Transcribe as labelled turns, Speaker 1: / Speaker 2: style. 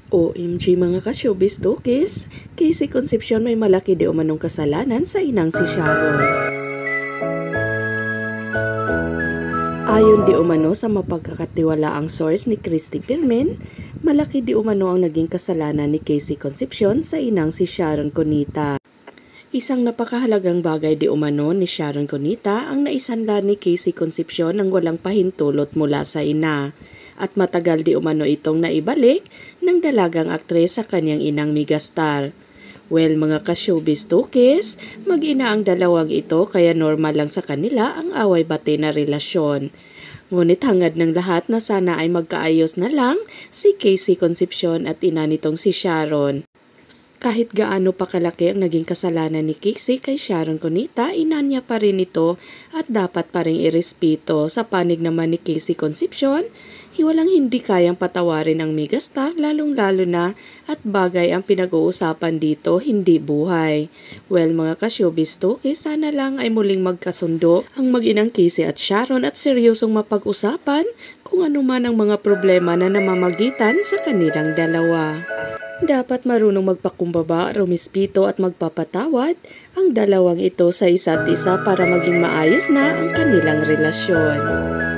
Speaker 1: OMG mga ka-showbiz tukis, Casey Concepcion may malaki di umanong kasalanan sa inang si Sharon. Ayon di umano sa mapagkakatiwalaang source ni Christy Pirmen, malaki di umano ang naging kasalanan ni Casey Concepcion sa inang si Sharon Cunita. Isang napakahalagang bagay di umano ni Sharon Cunita ang naisanla ni Casey Concepcion nang walang pahintulot mula sa ina. At matagal di umano itong naibalik ng dalagang aktres sa kanyang inang megastar. Well mga ka-showbiz tukis, mag-ina ang dalawang ito kaya normal lang sa kanila ang away-bati na relasyon. Ngunit hangad ng lahat na sana ay magkaayos na lang si Casey Concepcion at ina nitong si Sharon. Kahit gaano pa kalaki ang naging kasalanan ni Casey kay Sharon Cunita, ina niya pa rin ito at dapat pa rin irespeto. Sa panig naman ni Casey Concepcion, walang hindi kayang patawarin ang megastar lalong-lalo na at bagay ang pinag-uusapan dito, hindi buhay. Well mga ka-showbiz tukis, sana lang ay muling magkasundo ang mag-inang Casey at Sharon at seryosong mapag-usapan kung ano man ang mga problema na namamagitan sa kanilang dalawa. Dapat marunong magpakumbaba, rumispito at magpapatawad ang dalawang ito sa isa't isa para maging maayos na ang kanilang relasyon.